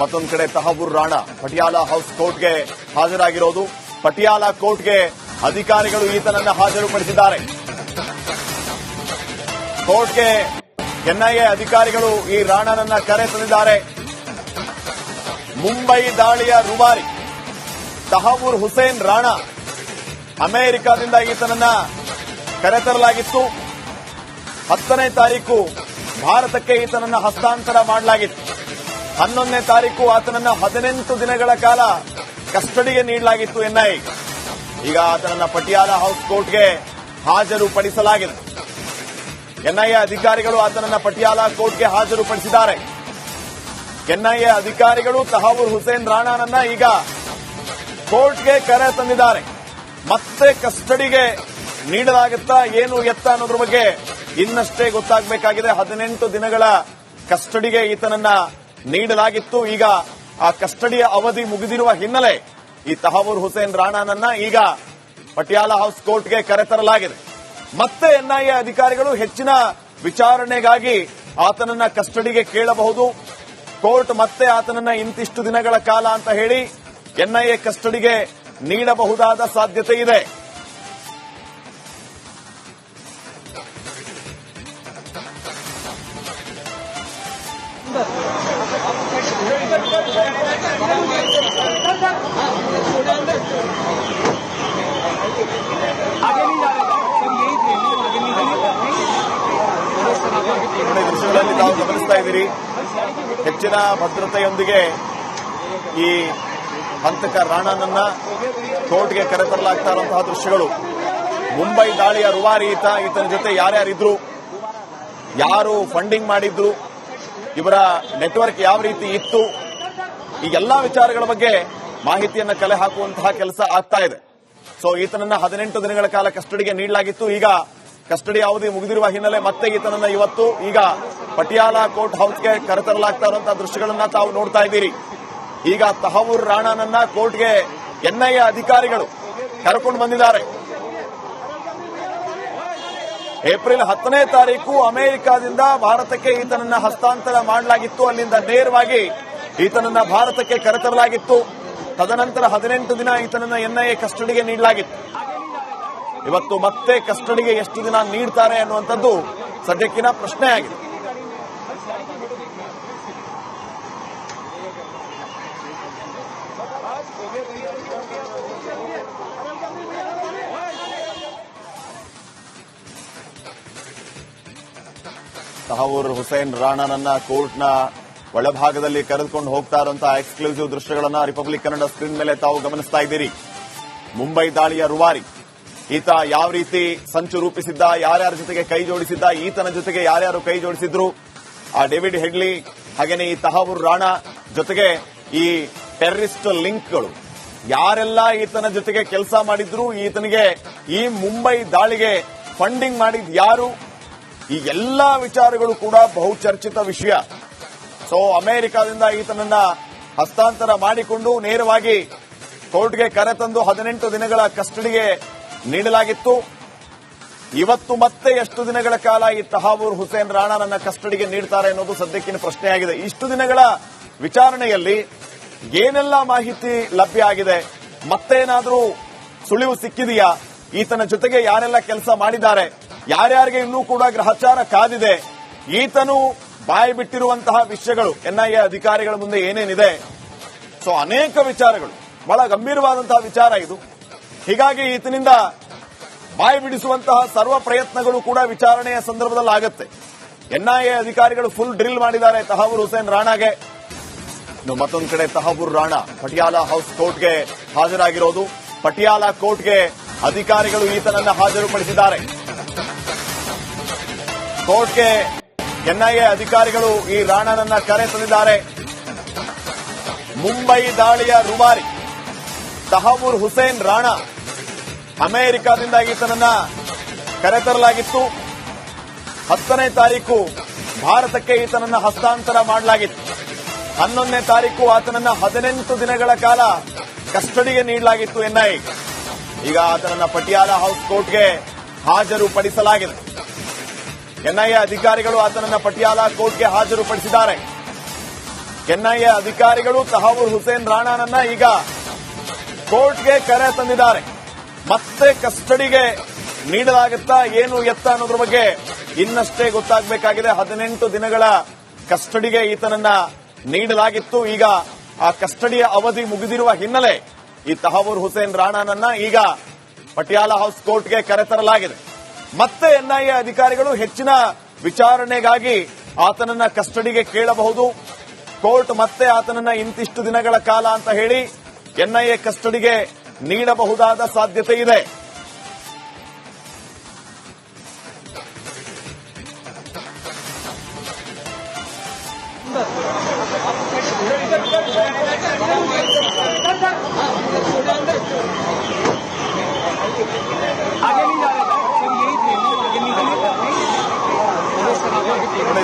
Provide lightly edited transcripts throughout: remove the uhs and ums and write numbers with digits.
ಮತ್ತೊಂದು ಕಡೆ ತಹಬೂರ್ ರಾಣಾ ಪಟಿಯಾಲ ಹೌಸ್ ಕೋರ್ಟ್ಗೆ ಹಾಜರಾಗಿರೋದು. ಪಟಿಯಾಲ ಕೋರ್ಟ್ಗೆ ಅಧಿಕಾರಿಗಳು ಈತನನ್ನ ಹಾಜರುಪಡಿಸಿದ್ದಾರೆ. ಕೋರ್ಟ್ಗೆ ಎನ್ಐಎ ಅಧಿಕಾರಿಗಳು ಈ ರಾಣಾನನ್ನ ಕರೆ ತಂದಿದ್ದಾರೆ. ಮುಂಬೈ ದಾಳಿಯ ರೂವಾರಿ ತಹಬೂರ್ ಹುಸೇನ್ ರಾಣಾ ಅಮೆರಿಕದಿಂದ ಈತನನ್ನ ಕರೆತರಲಾಗಿತ್ತು. 10ನೇ ತಾರೀಕು ಭಾರತಕ್ಕೆ ಈತನನ್ನ ಹಸ್ತಾಂತರ ಮಾಡಲಾಗಿತ್ತು. 11ನೇ ತಾರೀಕು ಆತನನ್ನ 18 ದಿನಗಳ ಕಾಲ ಕಸ್ಟಡಿಗೆ ನೀಡಲಾಗಿತ್ತು ಎನ್ಐಎ. ಈಗ ಆತನನ್ನ ಪಟಿಯಾಲ ಹೌಸ್ ಕೋರ್ಟ್ಗೆ ಹಾಜರುಪಡಿಸಲಾಗಿದೆ. ಎನ್ಐಎ ಅಧಿಕಾರಿಗಳು ಆತನನ್ನ ಪಟಿಯಾಲ ಕೋರ್ಟ್ಗೆ ಹಾಜರುಪಡಿಸಿದ್ದಾರೆ. ಎನ್ಐಎ ಅಧಿಕಾರಿಗಳು ತಹಬೂರ್ ಹುಸೇನ್ ರಾಣಾನನ್ನ ಈಗ ಕೋರ್ಟ್ಗೆ ಕರೆ ತಂದಿದ್ದಾರೆ. ಮತ್ತೆ ಕಸ್ಟಡಿಗೆ ನೀಡಲಾಗುತ್ತಾ ಏನು ಎತ್ತ ಅನ್ನೋದ್ರ ಬಗ್ಗೆ ಇನ್ನಷ್ಟೇ ಗೊತ್ತಾಗಬೇಕಾಗಿದೆ. 18 ದಿನಗಳ ಕಸ್ಟಡಿಗೆ ಈತನನ್ನ ನೀಡಲಾಗಿತ್ತು. ಈಗ ಆ ಕಸ್ಟಡಿಯ ಅವಧಿ ಮುಗಿದಿರುವ ಹಿನ್ನೆಲೆ ಈ ತಹಬೂರ್ ಹುಸೇನ್ ರಾಣಾನನ್ನ ಈಗ ಪಟಿಯಾಲ ಹೌಸ್ ಕೋರ್ಟ್ಗೆ ಕರೆತರಲಾಗಿದೆ. ಮತ್ತೆ ಎನ್ಐಎ ಅಧಿಕಾರಿಗಳು ಹೆಚ್ಚಿನ ವಿಚಾರಣೆಗಾಗಿ ಆತನನ್ನ ಕಸ್ಟಡಿಗೆ ಕೇಳಬಹುದು. ಕೋರ್ಟ್ ಮತ್ತೆ ಆತನನ್ನ ಇಂತಿಷ್ಟು ದಿನಗಳ ಕಾಲ ಅಂತ ಹೇಳಿ ಎನ್ಐಎ ಕಸ್ಟಡಿಗೆ ನೀಡಬಹುದಾದ ಸಾಧ್ಯತೆ ಇದೆ. ದೃಶ್ಯಗಳಲ್ಲಿ ತಾವು ಗಮನಿಸ್ತಾ ಇದ್ದೀರಿ. ಹೆಚ್ಚಿನ ಭದ್ರತೆಯೊಂದಿಗೆ ಈ ಹಂತಕ ರಾಣಾನನ್ನ ಕೋರ್ಟ್ಗೆ ಕರೆತರಲಾಗ್ತಾ ಇರುವಂತಹ ದೃಶ್ಯಗಳು. ಮುಂಬೈ ದಾಳಿಯ ರೂವಾರಿ ಈತನ ಜೊತೆ ಯಾರ್ಯಾರಿದ್ರು, ಯಾರು ಫಂಡಿಂಗ್ ಮಾಡಿದ್ರು, ಇವರ ನೆಟ್ವರ್ಕ್ ಯಾವ ರೀತಿ ಇತ್ತು, ಈ ಎಲ್ಲಾ ವಿಚಾರಗಳ ಬಗ್ಗೆ ಮಾಹಿತಿಯನ್ನ ಕಲೆ ಹಾಕುವಂತಹ ಕೆಲಸ ಆಗ್ತಾ ಇದೆ. ಸೊ ಈತನನ್ನ 18 ದಿನಗಳ ಕಾಲ ಕಸ್ಟಡಿಗೆ ನೀಡಲಾಗಿತ್ತು. ಈಗ ಕಸ್ಟಡಿ ಅವಧಿ ಮುಗಿದಿರುವ ಹಿನ್ನೆಲೆ ಮತ್ತೆ ಈತನನ್ನ ಇವತ್ತು ಈಗ ಪಟಿಯಾಲ ಕೋರ್ಟ್ ಹೌಸ್ಗೆ ಕರೆತರಲಾಗ್ತಾ ಇರುವಂತಹ ದೃಶ್ಯಗಳನ್ನ ತಾವು ನೋಡ್ತಾ ಇದ್ದೀರಿ. ಈಗ ತಹಬೂರ್ ರಾಣಾನನ್ನ ಕೋರ್ಟ್ಗೆ ಎನ್ಐಎ ಅಧಿಕಾರಿಗಳು ಕರೆಕೊಂಡು ಬಂದಿದ್ದಾರೆ. ಏಪ್ರಿಲ್ 10ನೇ ತಾರೀಕು ಅಮೆರಿಕದಿಂದ ಭಾರತಕ್ಕೆ ಈತನನ್ನ ಹಸ್ತಾಂತರ ಮಾಡಲಾಗಿತ್ತು. ಅಲ್ಲಿಂದ ನೇರವಾಗಿ ಈತನನ್ನ ಭಾರತಕ್ಕೆ ಕರೆತರಲಾಗಿತ್ತು. ತದನಂತರ 18 ದಿನ ಈತನನ್ನ ಎನ್ಐಎ ಕಸ್ಟಡಿಗೆ ನೀಡಲಾಗಿತ್ತು. ಇವತ್ತು ಮತ್ತೆ ಕಸ್ಟಡಿಗೆ ಎಷ್ಟು ದಿನ ನೀಡ್ತಾರೆ ಅನ್ನುವಂಥದ್ದು ಸದ್ಯಕ್ಕಿನ ಪ್ರಶ್ನೆಯಾಗಿದೆ. ತಹಬೂರ್ ಹುಸೇನ್ ರಾಣಾನನ್ನ ಕೋರ್ಟ್ನ ಒಳಭಾಗದಲ್ಲಿ ಕರೆದುಕೊಂಡು ಹೋಗ್ತಾ ಇರುವಂತಹ ಎಕ್ಸ್ಕ್ಲೂಸಿವ್ ದೃಶ್ಯಗಳನ್ನ ರಿಪಬ್ಲಿಕ್ ಕನ್ನಡ ಸ್ಕ್ರೀನ್ ಮೇಲೆ ತಾವು ಗಮನಿಸ್ತಾ ಇದ್ದೀರಿ. ಮುಂಬೈ ದಾಳಿಯ ರೂವಾರಿ ಈತ ಯಾವ ರೀತಿ ಸಂಚು ರೂಪಿಸಿದ್ದ, ಯಾರ್ಯಾರ ಜೊತೆಗೆ ಕೈ ಜೋಡಿಸಿದ್ದ, ಈತನ ಜೊತೆಗೆ ಯಾರ್ಯಾರು ಕೈ ಜೋಡಿಸಿದ್ರು, ಆ ಡೇವಿಡ್ ಹೆಡ್ಲಿ ಹಾಗೇನೆ ಈ ತಹಬೂರ್ ರಾಣಾ ಜೊತೆಗೆ ಈ ಟೆರರಿಸ್ಟ್ ಲಿಂಕ್ಗಳು ಯಾರೆಲ್ಲ ಈತನ ಜೊತೆಗೆ ಕೆಲಸ ಮಾಡಿದ್ರು, ಈತನಿಗೆ ಈ ಮುಂಬೈ ದಾಳಿಗೆ ಫಂಡಿಂಗ್ ಮಾಡಿದ್ ಯಾರು, ಈ ಎಲ್ಲಾ ವಿಚಾರಗಳು ಕೂಡ ಬಹುಚರ್ಚಿತ ವಿಷಯ. ಸೊ ಅಮೆರಿಕದಿಂದ ಈತನನ್ನ ಹಸ್ತಾಂತರ ಮಾಡಿಕೊಂಡು ನೇರವಾಗಿ ಕೋರ್ಟ್ಗೆ ಕರೆತಂದು 18 ದಿನಗಳ ಕಸ್ಟಡಿಗೆ ನೀಡಲಾಗಿತ್ತು. ಇವತ್ತು ಮತ್ತೆ ಎಷ್ಟು ದಿನಗಳ ಕಾಲ ಈ ತಹಬೂರ್ ಹುಸೇನ್ ರಾಣಾನನ್ನ ಕಸ್ಟಡಿಗೆ ನೀಡ್ತಾರೆ ಅನ್ನೋದು ಸದ್ಯಕ್ಕಿನ ಪ್ರಶ್ನೆಯಾಗಿದೆ. ಇಷ್ಟು ದಿನಗಳ ವಿಚಾರಣೆಯಲ್ಲಿ ಏನೆಲ್ಲ ಮಾಹಿತಿ ಲಭ್ಯ ಆಗಿದೆ, ಮತ್ತೇನಾದರೂ ಸುಳಿವು ಸಿಕ್ಕಿದೆಯಾ, ಈತನ ಜೊತೆಗೆ ಯಾರೆಲ್ಲ ಕೆಲಸ ಮಾಡಿದ್ದಾರೆ, ಯಾರ್ಯಾರಿಗೆ ಇನ್ನೂ ಕೂಡ ಗ್ರಹಚಾರ ಕಾದಿದೆ, ಈತನು ಬಾಯಿ ಬಿಟ್ಟಿರುವಂತಹ ವಿಷಯಗಳು ಎನ್ಐಎ ಅಧಿಕಾರಿಗಳ ಮುಂದೆ ಏನೇನಿದೆ. ಸೊ ಅನೇಕ ವಿಚಾರಗಳು, ಬಹಳ ಗಂಭೀರವಾದಂತಹ ವಿಚಾರ ಇದು. ಹೀಗಾಗಿ ಈತನಿಂದ ಬಾಯಿ ಬಿಡಿಸುವಂತಹ ಸರ್ವ ಪ್ರಯತ್ನಗಳು ಕೂಡ ವಿಚಾರಣೆಯ ಸಂದರ್ಭದಲ್ಲಿ ಆಗುತ್ತೆ. ಎನ್ಐಎ ಅಧಿಕಾರಿಗಳು ಫುಲ್ ಡ್ರಿಲ್ ಮಾಡಿದ್ದಾರೆ ತಹಬೂರ್ ಹುಸೇನ್ ರಾಣಾಗೆ. ಮತ್ತೊಂದು ಕಡೆ ತಹಬೂರ್ ರಾಣಾ ಪಟಿಯಾಲ ಹೌಸ್ ಕೋರ್ಟ್ಗೆ ಹಾಜರಾಗಿರೋದು. ಪಟಿಯಾಲ ಕೋರ್ಟ್ಗೆ ಅಧಿಕಾರಿಗಳು ಈತನನ್ನ ಹಾಜರುಪಡಿಸಿದ್ದಾರೆ. ಕೋರ್ಟ್ಗೆ ಎನ್ಐಎ ಅಧಿಕಾರಿಗಳು ಈ ರಾಣಾನನ್ನ ಕರೆ ತಂದಿದ್ದಾರೆ. ಮುಂಬೈ ದಾಳಿಯ ರೂವಾರಿ ತಹಬೂರ್ ಹುಸೇನ್ ರಾಣಾ ಅಮೆರಿಕದಿಂದ ಈತನನ್ನ ಕರೆತರಲಾಗಿತ್ತು. 10ನೇ ತಾರೀಕು ಭಾರತಕ್ಕೆ ಈತನನ್ನ ಹಸ್ತಾಂತರ ಮಾಡಲಾಗಿತ್ತು. 11ನೇ ತಾರೀಕು ಆತನನ್ನ 18 ದಿನಗಳ ಕಾಲ ಕಸ್ಟಡಿಗೆ ನೀಡಲಾಗಿತ್ತು ಎನ್ಐಎ. ಈಗ ಆತನನ್ನ ಪಟಿಯಾಲ ಹೌಸ್ ಕೋರ್ಟ್ಗೆ ಹಾಜರುಪಡಿಸಲಾಗಿದೆ. ಎನ್ಐಎ ಅಧಿಕಾರಿಗಳು ಆತನನ್ನ ಪಟಿಯಾಲ ಕೋರ್ಟ್ಗೆ ಹಾಜರುಪಡಿಸಿದ್ದಾರೆ. ಎನ್ಐಎ ಅಧಿಕಾರಿಗಳು ತಹವೂರ್ ಹುಸೇನ್ ರಾಣಾನನ್ನ ಈಗ ಕೋರ್ಟ್ಗೆ ಕರೆ ತಂದಿದ್ದಾರೆ. ಮತ್ತೆ ಕಸ್ಟಡಿಗೆ ನೀಡಲಾಗುತ್ತಾ ಏನು ಎತ್ತ ಅನ್ನೋದ್ರ ಬಗ್ಗೆ ಇನ್ನಷ್ಟೇ ಗೊತ್ತಾಗಬೇಕಾಗಿದೆ. 18 ದಿನಗಳ ಕಸ್ಟಡಿಗೆ ಈತನನ್ನ ನೀಡಲಾಗಿತ್ತು. ಈಗ ಆ ಕಸ್ಟಡಿಯ ಅವಧಿ ಮುಗಿದಿರುವ ಹಿನ್ನೆಲೆ ಈ ತಹವೂರ್ ಹುಸೇನ್ ರಾಣಾನನ್ನ ಈಗ ಪಟಿಯಾಲ ಹೌಸ್ ಕೋರ್ಟ್ಗೆ ಕರೆತರಲಾಗಿದೆ. ಮತ್ತೆ ಎನ್ಐಎ ಅಧಿಕಾರಿಗಳು ಹೆಚ್ಚಿನ ವಿಚಾರಣೆಗಾಗಿ ಆತನನ್ನ ಕಸ್ಟಡಿಗೆ ಕೇಳಬಹುದು. ಕೋರ್ಟ್ ಮತ್ತೆ ಆತನನ್ನ ಇಂತಿಷ್ಟು ದಿನಗಳ ಕಾಲ ಅಂತ ಹೇಳಿ ಎನ್ಐಎ ಕಸ್ಟಡಿಗೆ ನೀಡಬಹುದಾದ ಸಾಧ್ಯತೆ ಇದೆ.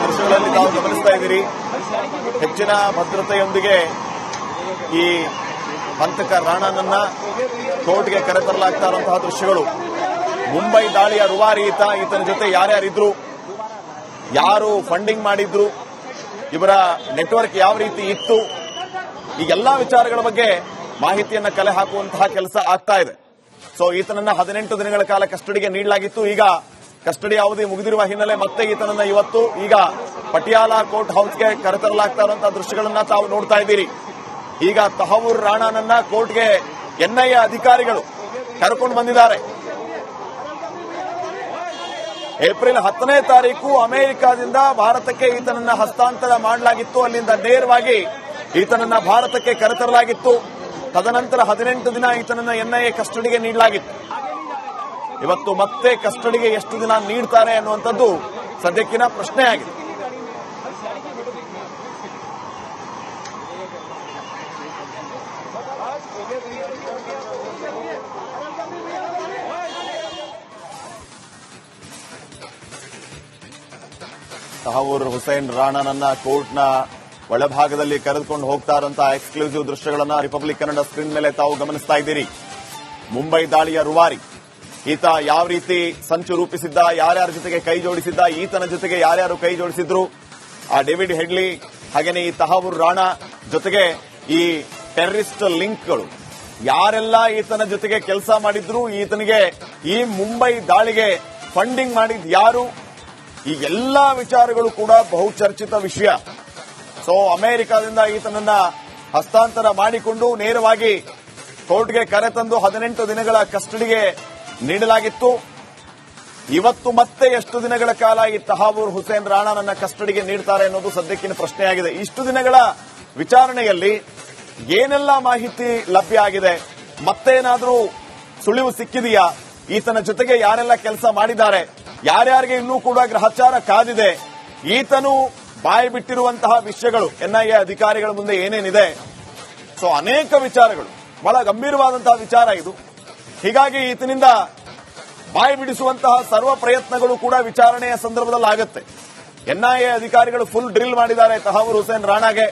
ದೃಶ್ಯಗಳಲ್ಲಿ ನಾವು ಗಮನಿಸ್ತಾ ಇದ್ದೀರಿ, ಹೆಚ್ಚಿನ ಭದ್ರತೆಯೊಂದಿಗೆ ಈ ಹಂತಕ ರಾಣಾನನ್ನ ಕೋರ್ಟ್ಗೆ ಕರೆತರಲಾಗ್ತಾ ಇರುವಂತಹ ದೃಶ್ಯಗಳು. ಮುಂಬೈ ದಾಳಿಯ ರೂವಾರಿ ಈತನ ಜೊತೆ ಯಾರ್ಯಾರಿದ್ರು, ಯಾರು ಫಂಡಿಂಗ್ ಮಾಡಿದ್ರು, ಇವರ ನೆಟ್ವರ್ಕ್ ಯಾವ ರೀತಿ ಇತ್ತು, ಈ ಎಲ್ಲಾ ವಿಚಾರಗಳ ಬಗ್ಗೆ ಮಾಹಿತಿಯನ್ನ ಕಲೆ ಹಾಕುವಂತಹ ಕೆಲಸ ಆಗ್ತಾ ಇದೆ. ಸೊ ಈತನನ್ನ 18 ದಿನಗಳ ಕಾಲ ಕಸ್ಟಡಿಗೆ ನೀಡಲಾಗಿತ್ತು. ಈಗ ಕಸ್ಟಡಿ ಅವಧಿ ಮುಗಿದಿರುವ ಹಿನ್ನೆಲೆ ಮತ್ತೆ ಈತನನ್ನ ಇವತ್ತು ಈಗ ಪಟಿಯಾಲ ಕೋರ್ಟ್ ಹೌಸ್ಗೆ ಕರೆತರಲಾಗ್ತಾ ಇರುವಂತಹ ದೃಶ್ಯಗಳನ್ನ ತಾವು ನೋಡ್ತಾ ಇದ್ದೀರಿ. ಈಗ ತಹವೂರ್ ರಾಣಾನನ್ನ ಕೋರ್ಟ್ಗೆ ಎನ್ಐಎ ಅಧಿಕಾರಿಗಳು ಕರೆಕೊಂಡು ಬಂದಿದ್ದಾರೆ. ಏಪ್ರಿಲ್ 10ನೇ ತಾರೀಕು ಅಮೆರಿಕದಿಂದ ಭಾರತಕ್ಕೆ ಈತನನ್ನ ಹಸ್ತಾಂತರ ಮಾಡಲಾಗಿತ್ತು. ಅಲ್ಲಿಂದ ನೇರವಾಗಿ ಈತನನ್ನ ಭಾರತಕ್ಕೆ ಕರೆತರಲಾಗಿತ್ತು. ತದನಂತರ 18 ದಿನ ಈತನನ್ನ ಎನ್ಐಎ ಕಸ್ಟಡಿಗೆ ನೀಡಲಾಗಿತ್ತು. ಇವತ್ತು ಮತ್ತೆ ಕಸ್ಟಡಿಗೆ ಎಷ್ಟು ದಿನ ನೀಡ್ತಾರೆ ಅನ್ನುವಂಥದ್ದು ಸದ್ಯಕ್ಕಿನ ಪ್ರಶ್ನೆ ಆಗಿದೆ. ತಹವೂರ್ ಹುಸೇನ್ ರಾಣಾನನ್ನ ಕೋರ್ಟ್ನ ಒಳಭಾಗದಲ್ಲಿ ಕರೆದುಕೊಂಡು ಹೋಗ್ತಾ ಇರುವಂತಹ ಎಕ್ಸ್ಕ್ಲೂಸಿವ್ ದೃಶ್ಯಗಳನ್ನ ರಿಪಬ್ಲಿಕ್ ಕನ್ನಡ ಸ್ಕ್ರೀನ್ ಮೇಲೆ ತಾವು ಗಮನಿಸ್ತಾ ಇದ್ದೀರಿ. ಮುಂಬೈ ದಾಳಿಯ ರೂವಾರಿ ಈತ ಯಾವ ರೀತಿ ಸಂಚು ರೂಪಿಸಿದ್ದ, ಯಾರ್ಯಾರ ಜೊತೆಗೆ ಕೈ ಜೋಡಿಸಿದ್ದ, ಈತನ ಜೊತೆಗೆ ಯಾರ್ಯಾರು ಕೈ ಜೋಡಿಸಿದ್ರು, ಆ ಡೇವಿಡ್ ಹೆಡ್ಲಿ ಹಾಗೇನೆ ಈ ತಹವೂರ್ ರಾಣಾ ಜೊತೆಗೆ ಈ ಟೆರರಿಸ್ಟ್ ಲಿಂಕ್ಗಳು ಯಾರೆಲ್ಲ ಈತನ ಜೊತೆಗೆ ಕೆಲಸ ಮಾಡಿದ್ರು, ಈತನಿಗೆ ಈ ಮುಂಬೈ ದಾಳಿಗೆ ಫಂಡಿಂಗ್ ಮಾಡಿದ್ ಯಾರು, ಈ ಎಲ್ಲಾ ವಿಚಾರಗಳು ಕೂಡ ಬಹುಚರ್ಚಿತ ವಿಷಯ. ಸೊ ಅಮೆರಿಕದಿಂದ ಈತನನ್ನ ಹಸ್ತಾಂತರ ಮಾಡಿಕೊಂಡು ನೇರವಾಗಿ ಕೋರ್ಟ್ಗೆ ಕರೆತಂದು 18 ದಿನಗಳ ಕಸ್ಟಡಿಗೆ ನೀಡಲಾಗಿತ್ತು. ಇವತ್ತು ಮತ್ತೆ ಎಷ್ಟು ದಿನಗಳ ಕಾಲ ಈ ತಹವೂರ್ ಹುಸೇನ್ ರಾಣಾನನ್ನ ಕಸ್ಟಡಿಗೆ ನೀಡ್ತಾರೆ ಅನ್ನೋದು ಸದ್ಯಕ್ಕಿನ ಪ್ರಶ್ನೆಯಾಗಿದೆ. ಇಷ್ಟು ದಿನಗಳ ವಿಚಾರಣೆಯಲ್ಲಿ ಏನೆಲ್ಲ ಮಾಹಿತಿ ಲಭ್ಯ ಆಗಿದೆ, ಮತ್ತೇನಾದರೂ ಸುಳಿವು ಸಿಕ್ಕಿದೆಯಾ, ಈತನ ಜೊತೆಗೆ ಯಾರೆಲ್ಲ ಕೆಲಸ ಮಾಡಿದ್ದಾರೆ, ಯಾರ್ಯಾರಿಗೆ ಇನ್ನೂ ಕೂಡ ಗ್ರಹಚಾರ ಕಾದಿದೆ, ಈತನು ಬಾಯಿ ಬಿಟ್ಟಿರುವಂತಹ ವಿಷಯಗಳು ಎನ್ಐಎ ಅಧಿಕಾರಿಗಳ ಮುಂದೆ ಏನೇನಿದೆ. ಸೊ ಅನೇಕ ವಿಚಾರಗಳು, ಬಹಳ ಗಂಭೀರವಾದಂತಹ ವಿಚಾರ ಇದು. ಹೀಗಾಗಿ ಈತನಿಂದ ಬಾಯಿ ಬಿಡಿಸುವಂತಹ ಸರ್ವ ಪ್ರಯತ್ನಗಳು ಕೂಡ ವಿಚಾರಣೆಯ ಸಂದರ್ಭದಲ್ಲಿ ಆಗುತ್ತೆ. ಎನ್ಐಎ ಅಧಿಕಾರಿಗಳು ಫುಲ್ ಡ್ರಿಲ್ ಮಾಡಿದ್ದಾರೆ ತಹವೂರ್ ಹುಸೇನ್ ರಾಣಾಗೆ.